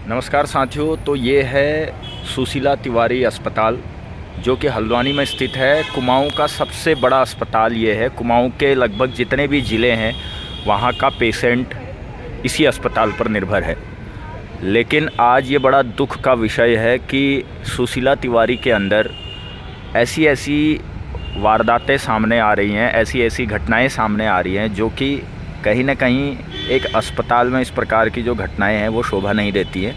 नमस्कार साथियों। तो ये है सुशीला तिवारी अस्पताल जो कि हल्द्वानी में स्थित है। कुमाऊं का सबसे बड़ा अस्पताल ये है। कुमाऊं के लगभग जितने भी ज़िले हैं वहाँ का पेशेंट इसी अस्पताल पर निर्भर है। लेकिन आज ये बड़ा दुख का विषय है कि सुशीला तिवारी के अंदर ऐसी ऐसी वारदातें सामने आ रही हैं, ऐसी ऐसी घटनाएं सामने आ रही हैं जो कि कहीं ना कहीं एक अस्पताल में इस प्रकार की जो घटनाएं हैं वो शोभा नहीं देती हैं।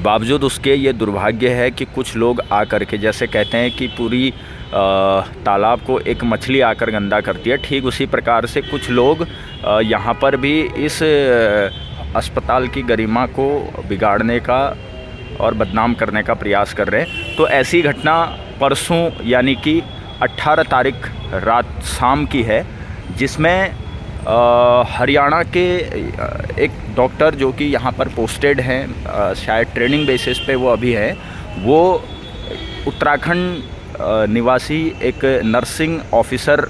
बावजूद उसके ये दुर्भाग्य है कि कुछ लोग आकर के, जैसे कहते हैं कि पूरी तालाब को एक मछली आकर गंदा करती है, ठीक उसी प्रकार से कुछ लोग यहाँ पर भी इस अस्पताल की गरिमा को बिगाड़ने का और बदनाम करने का प्रयास कर रहे हैं। तो ऐसी घटना परसों यानी कि 18 तारीख रात शाम की है, जिसमें हरियाणा के एक डॉक्टर जो कि यहाँ पर पोस्टेड हैं, शायद ट्रेनिंग बेसिस पे वो अभी हैं, वो उत्तराखंड निवासी एक नर्सिंग ऑफिसर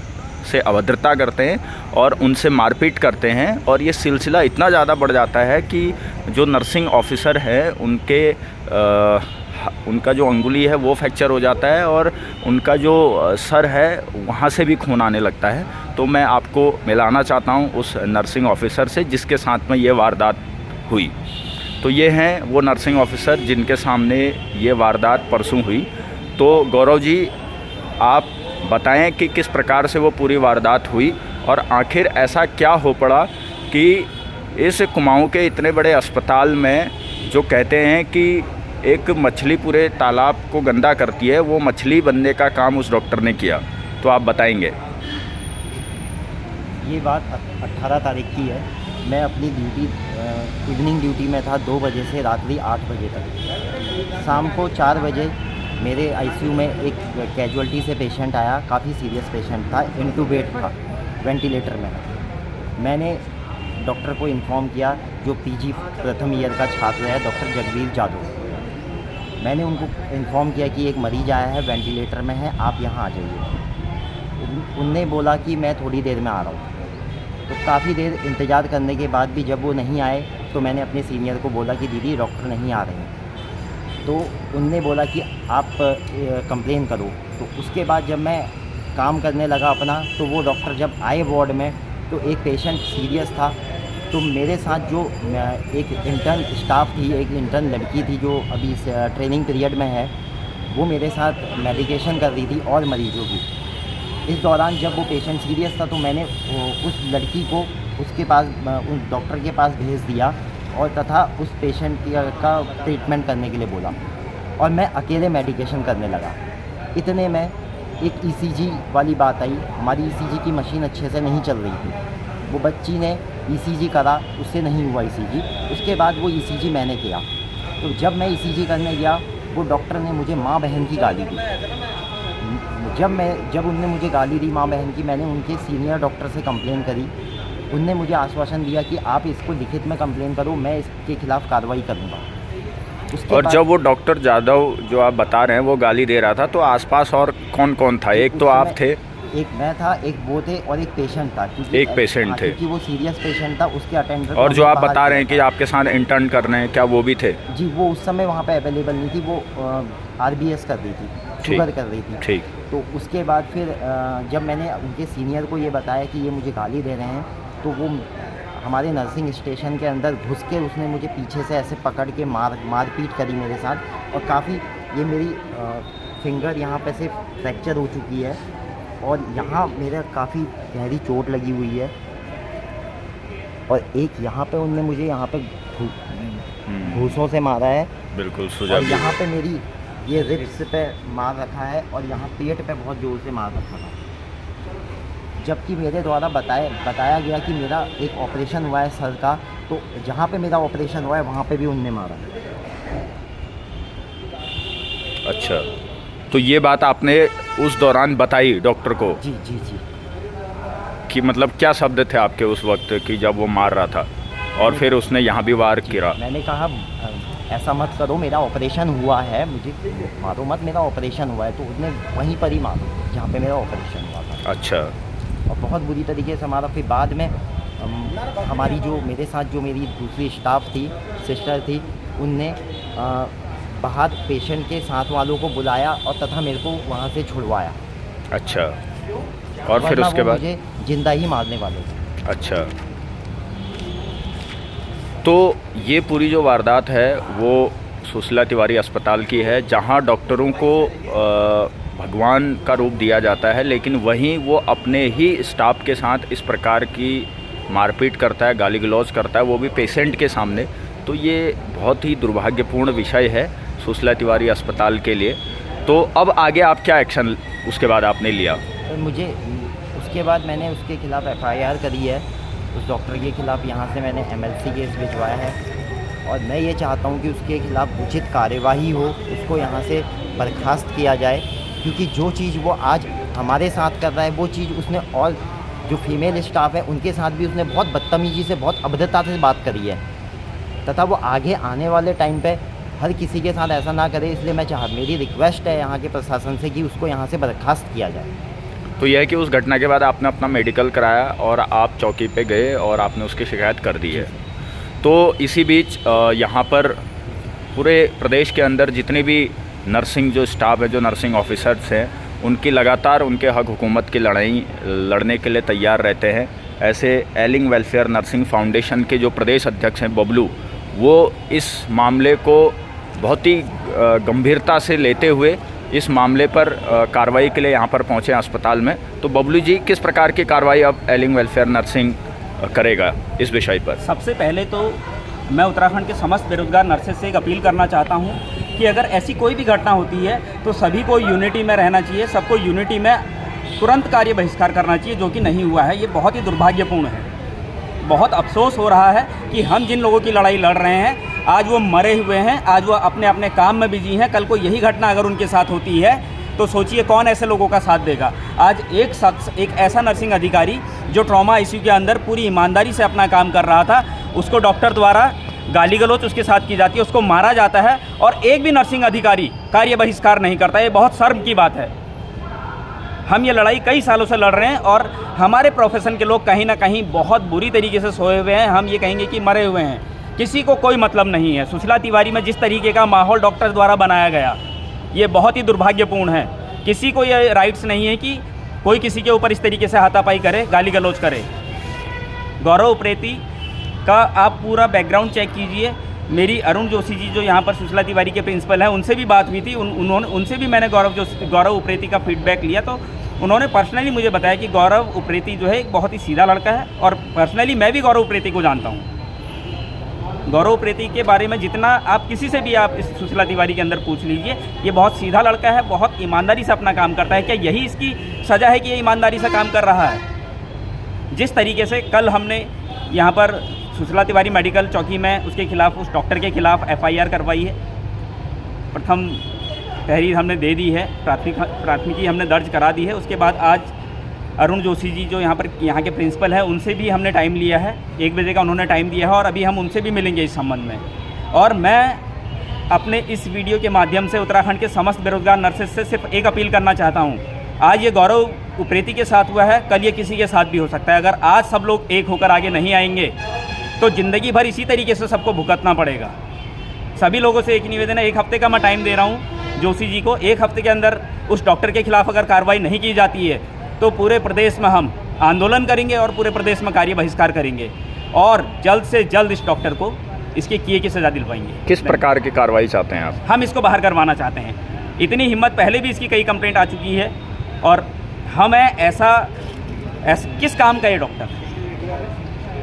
से अभद्रता करते हैं और उनसे मारपीट करते हैं। और ये सिलसिला इतना ज़्यादा बढ़ जाता है कि जो नर्सिंग ऑफिसर है उनका जो अंगुली है वो फ्रैक्चर हो जाता है और उनका जो सर है वहाँ से भी खून आने लगता है। तो मैं आपको मिलाना चाहता हूँ उस नर्सिंग ऑफिसर से जिसके साथ में ये वारदात हुई। तो ये हैं वो नर्सिंग ऑफिसर जिनके सामने ये वारदात परसों हुई। तो गौरव जी, आप बताएं कि किस प्रकार से वो पूरी वारदात हुई और आखिर ऐसा क्या हो पड़ा कि इस कुमाऊं के इतने बड़े अस्पताल में जो कहते हैं कि एक मछली पूरे तालाब को गंदा करती है, वो मछली बनने का काम उस डॉक्टर ने किया। तो आप बताएंगे। ये बात 18 तारीख की है। मैं अपनी ड्यूटी इवनिंग ड्यूटी में था 2 बजे से रात्रि 8 बजे तक। शाम को 4 बजे मेरे आईसीयू में एक कैजुअल्टी से पेशेंट आया। काफ़ी सीरियस पेशेंट था, इंटूबेट था, वेंटिलेटर में। मैंने डॉक्टर को इन्फॉर्म किया, जो पीजी प्रथम ईयर का छात्र है, डॉक्टर जगवीर जादव। मैंने उनको इन्फॉर्म किया कि एक मरीज़ आया है, वेंटिलेटर में है, आप यहाँ आ जाइए। उनने बोला कि मैं थोड़ी देर में आ रहा हूँ। तो काफ़ी देर इंतज़ार करने के बाद भी जब वो नहीं आए तो मैंने अपने सीनियर को बोला कि दीदी डॉक्टर नहीं आ रहे हैं। तो उनने बोला कि आप कंप्लेन करो। तो उसके बाद जब मैं काम करने लगा अपना, तो वो डॉक्टर जब आए वार्ड में तो एक पेशेंट सीरियस था। तो मेरे साथ जो एक इंटर्न स्टाफ थी, एक इंटर्न लड़की थी जो अभी ट्रेनिंग पीरियड में है, वो मेरे साथ मेडिकेशन कर रही थी और मरीजों की। इस दौरान जब वो पेशेंट सीरियस था तो मैंने उस लड़की को उसके पास, उस डॉक्टर के पास भेज दिया और तथा उस पेशेंट का ट्रीटमेंट करने के लिए बोला और मैं अकेले मेडिकेशन करने लगा। इतने में एक ईसीजी वाली बात आई। हमारी ईसीजी की मशीन अच्छे से नहीं चल रही थी। वो बच्ची ने ईसीजी करा, उससे नहीं हुआ ईसीजी। उसके बाद वो ईसीजी मैंने किया। तो जब मैं ईसीजी करने गया, वो डॉक्टर ने मुझे माँ बहन की गाली दी। जब उनने मुझे गाली दी माँ बहन की, मैंने उनके सीनियर डॉक्टर से कंप्लेन करी। उनने मुझे आश्वासन दिया कि आप इसको लिखित में कंप्लेन करो, मैं इसके खिलाफ़ कार्रवाई करूँगा। और जब वो डॉक्टर जादव जो आप बता रहे हैं वो गाली दे रहा था, तो आसपास और कौन कौन था? एक तो आप थे, एक मैं था, एक वो थे और एक पेशेंट था। एक पेशेंट थे क्योंकि वो सीरियस पेशेंट था, उसके अटेंडर। और जो आप बता रहे हैं कि आपके साथ इंटर्न कर रहे हैं, क्या वो भी थे? जी, वो उस समय वहाँ पे अवेलेबल नहीं थी। वो आरबीएस कर रही थी, शुगर कर रही थी। ठीक। तो उसके बाद फिर जब मैंने उनके सीनियर को ये बताया कि ये मुझे गाली दे रहे हैं, तो वो हमारे नर्सिंग स्टेशन के अंदर घुस के उसने मुझे पीछे से ऐसे पकड़ के मारपीट करी मेरे साथ। और काफ़ी ये मेरी फिंगर यहाँ पे से फ्रैक्चर हो चुकी है और यहाँ मेरा काफ़ी गहरी चोट लगी हुई है। और एक यहाँ पे उनने मुझे यहाँ पे घूसों से मारा है। बिल्कुल। और यहाँ पे मेरी ये रिब्स पे मार रखा है और यहाँ पेट पे बहुत ज़ोर से मार रखा था। जबकि मेरे द्वारा बताया गया कि मेरा एक ऑपरेशन हुआ है सर का, तो जहाँ पे मेरा ऑपरेशन हुआ है वहाँ पे भी उनने मारा। अच्छा, तो ये बात आपने उस दौरान बताई डॉक्टर को? जी जी जी। कि मतलब क्या शब्द थे आपके उस वक्त कि जब वो मार रहा था और फिर उसने यहाँ भी वार किया? मैंने कहा ऐसा मत करो, मेरा ऑपरेशन हुआ है, मुझे मारो मत, मेरा ऑपरेशन हुआ है। तो उसने वहीं पर ही मारा जहाँ पे मेरा ऑपरेशन हुआ था। अच्छा। और बहुत बुरी तरीके से मारा। फिर बाद में हमारी जो मेरे साथ जो मेरी दूसरी स्टाफ थी, सिस्टर थी, उनने बाहर पेशेंट के साथ वालों को बुलाया और तथा मेरे को वहाँ से छुड़वाया। अच्छा, और फिर वरना उसके वो बाद? मुझे जिंदा ही मारने वाले थे। अच्छा, तो ये पूरी जो वारदात है वो सुशीला तिवारी अस्पताल की है, जहां डॉक्टरों को भगवान का रूप दिया जाता है, लेकिन वहीं वो अपने ही स्टाफ के साथ इस प्रकार की मारपीट करता है, गाली गलौज करता है, वो भी पेशेंट के सामने। तो ये बहुत ही दुर्भाग्यपूर्ण विषय है सुशीला तिवारी अस्पताल के लिए। तो अब आगे आप क्या एक्शन उसके बाद आपने लिया? तो मुझे उसके बाद मैंने उसके खिलाफ़ FIR करी है, उस डॉक्टर के ख़िलाफ़ यहाँ से मैंने MLC केस भिजवाया है और मैं ये चाहता हूँ कि उसके खिलाफ़ उचित कार्यवाही हो, उसको यहाँ से बर्खास्त किया जाए, क्योंकि जो चीज़ वो आज हमारे साथ कर रहा है वो चीज़ उसने और जो फीमेल स्टाफ है उनके साथ भी उसने बहुत बदतमीज़ी से, बहुत अभद्रता से बात करी है, तथा वो आगे आने वाले टाइम पे हर किसी के साथ ऐसा ना करे। इसलिए मेरी रिक्वेस्ट है यहाँ के प्रशासन से कि उसको यहाँ से बर्खास्त किया जाए। तो यह है कि उस घटना के बाद आपने अपना मेडिकल कराया और आप चौकी पे गए और आपने उसकी शिकायत कर दी है। तो इसी बीच यहाँ पर पूरे प्रदेश के अंदर जितने भी नर्सिंग जो स्टाफ है, जो नर्सिंग ऑफिसर्स हैं, उनकी लगातार उनके हक हुकूमत की लड़ाई लड़ने के लिए तैयार रहते हैं। ऐसे एलिंग वेलफेयर नर्सिंग फाउंडेशन के जो प्रदेश अध्यक्ष हैं बबलू, वो इस मामले को बहुत ही गंभीरता से लेते हुए इस मामले पर कार्रवाई के लिए यहाँ पर पहुँचे अस्पताल में। तो बबलू जी, किस प्रकार की कार्रवाई अब एलिंग वेलफेयर नर्सिंग करेगा इस विषय पर? सबसे पहले तो मैं उत्तराखंड के समस्त बेरोजगार नर्सेज से एक अपील करना चाहता हूँ कि अगर ऐसी कोई भी घटना होती है तो सभी को यूनिटी में रहना चाहिए, सबको यूनिटी में तुरंत कार्य बहिष्कार करना चाहिए, जो कि नहीं हुआ है। ये बहुत ही दुर्भाग्यपूर्ण है। बहुत अफसोस हो रहा है कि हम जिन लोगों की लड़ाई लड़ रहे हैं आज वो मरे हुए हैं, आज वो अपने अपने काम में बिजी हैं। कल को यही घटना अगर उनके साथ होती है तो सोचिए कौन ऐसे लोगों का साथ देगा। आज एक शख्स, एक ऐसा नर्सिंग अधिकारी जो ट्रॉमा ICU के अंदर पूरी ईमानदारी से अपना काम कर रहा था, उसको डॉक्टर द्वारा गाली गलौज उसके साथ की जाती है, उसको मारा जाता है और एक भी नर्सिंग अधिकारी कार्य बहिष्कार नहीं करता। ये बहुत शर्म की बात है। हम ये लड़ाई कई सालों से लड़ रहे हैं और हमारे प्रोफेशन के लोग कहीं ना कहीं बहुत बुरी तरीके से सोए हुए हैं, हम ये कहेंगे कि मरे हुए हैं। किसी को कोई मतलब नहीं है। सुशीला तिवारी में जिस तरीके का माहौल डॉक्टर द्वारा बनाया गया, ये बहुत ही दुर्भाग्यपूर्ण है। किसी को ये राइट्स नहीं है कि कोई किसी के ऊपर इस तरीके से हाथापाई करे, गाली गलौज करे। गौरव उप्रेती का आप पूरा बैकग्राउंड चेक कीजिए। मेरी अरुण जोशी जी जो यहाँ पर सुशीला तिवारी के प्रिंसिपल हैं, उनसे भी बात हुई थी। उनसे भी मैंने गौरव उप्रेती का फीडबैक लिया, तो उन्होंने पर्सनली मुझे बताया कि गौरव उप्रेती जो है एक बहुत ही सीधा लड़का है और पर्सनली मैं भी गौरव उप्रेती को जानता हूँ। गौरव उप्रेती के बारे में जितना आप किसी से भी आप इस सुशीला तिवारी के अंदर पूछ लीजिए, ये बहुत सीधा लड़का है, बहुत ईमानदारी से अपना काम करता है। क्या यही इसकी सज़ा है कि ये ईमानदारी से काम कर रहा है? जिस तरीके से कल हमने यहाँ पर सुशीला तिवारी मेडिकल चौकी में उसके खिलाफ, उस डॉक्टर के खिलाफ FIR करवाई है, प्रथम तहरीर हमने दे दी है, प्राथमिकी हमने दर्ज करा दी है। उसके बाद आज अरुण जोशी जी जो यहाँ के प्रिंसिपल हैं, उनसे भी हमने टाइम लिया है। 1 बजे का उन्होंने टाइम दिया है और अभी हम उनसे भी मिलेंगे इस संबंध में। और मैं अपने इस वीडियो के माध्यम से उत्तराखंड के समस्त बेरोजगार नर्सेज से सिर्फ एक अपील करना चाहता हूँ। आज ये गौरव उप्रेती के साथ हुआ है, कल ये किसी के साथ भी हो सकता है। अगर आज सब लोग एक होकर आगे नहीं आएंगे तो ज़िंदगी भर इसी तरीके से सबको भुगतना पड़ेगा। सभी लोगों से एक निवेदन है, 1 हफ्ते का मैं टाइम दे रहा हूँ जोशी जी को। 1 हफ्ते के अंदर उस डॉक्टर के खिलाफ अगर कार्रवाई नहीं की जाती है तो पूरे प्रदेश में हम आंदोलन करेंगे और पूरे प्रदेश में कार्य बहिष्कार करेंगे और जल्द से जल्द इस डॉक्टर को इसके किए की सज़ा दिलवाएंगे। किस प्रकार की कार्रवाई चाहते हैं आप? हम इसको बाहर करवाना चाहते हैं। इतनी हिम्मत, पहले भी इसकी कई कंप्लेंट आ चुकी है और हमें ऐसा किस काम का ये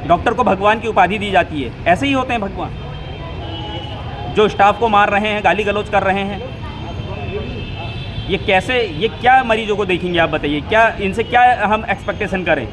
डॉक्टर को भगवान की उपाधि दी जाती है। ऐसे ही होते हैं भगवान, जो स्टाफ को मार रहे हैं, गाली गलौज कर रहे हैं। ये कैसे, ये क्या मरीजों को देखेंगे आप बताइए? क्या इनसे क्या हम एक्सपेक्टेशन करें?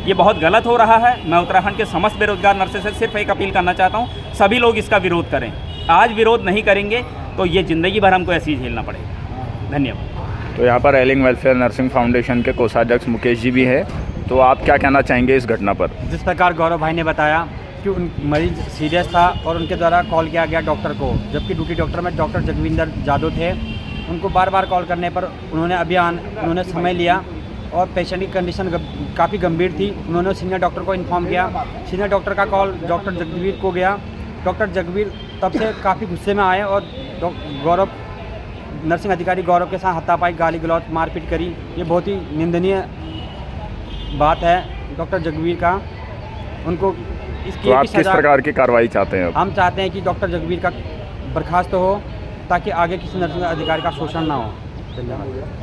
ये बहुत गलत हो रहा है। मैं उत्तराखंड के समस्त बेरोजगार नर्सेज से सिर्फ एक अपील करना चाहता हूँ, सभी लोग इसका विरोध करें। आज विरोध नहीं करेंगे तो ये ज़िंदगी भर हमको ऐसे ही झेलना पड़ेगा। धन्यवाद। तो यहाँ पर एलिंग वेलफेयर नर्सिंग फाउंडेशन के कोषाध्यक्ष मुकेश जी भी हैं, तो आप क्या कहना चाहेंगे इस घटना पर? जिस प्रकार गौरव भाई ने बताया कि उन मरीज सीरियस था और उनके द्वारा कॉल किया गया डॉक्टर को, जबकि ड्यूटी डॉक्टर में डॉक्टर जगविंदर जादव थे। उनको बार बार कॉल करने पर उन्होंने समय लिया और पेशेंट की कंडीशन काफ़ी गंभीर थी। उन्होंने सीनियर डॉक्टर को इन्फॉर्म किया। सीनियर डॉक्टर का कॉल डॉक्टर जगवीर को गया। डॉक्टर जगवीर तब से काफ़ी गुस्से में आए और गौरव नर्सिंग अधिकारी गौरव के साथ हाथापाई, गाली गलौज, मारपीट करी। ये बहुत ही निंदनीय बात है डॉक्टर जगवीर का। उनको इसकी तो आप एक ही किस सज़ा प्रकार की कार्रवाई चाहते हैं अब? हम चाहते हैं कि डॉक्टर जगवीर का बर्खास्त हो ताकि आगे किसी नर्सिंग अधिकारी का शोषण ना हो। धन्यवाद।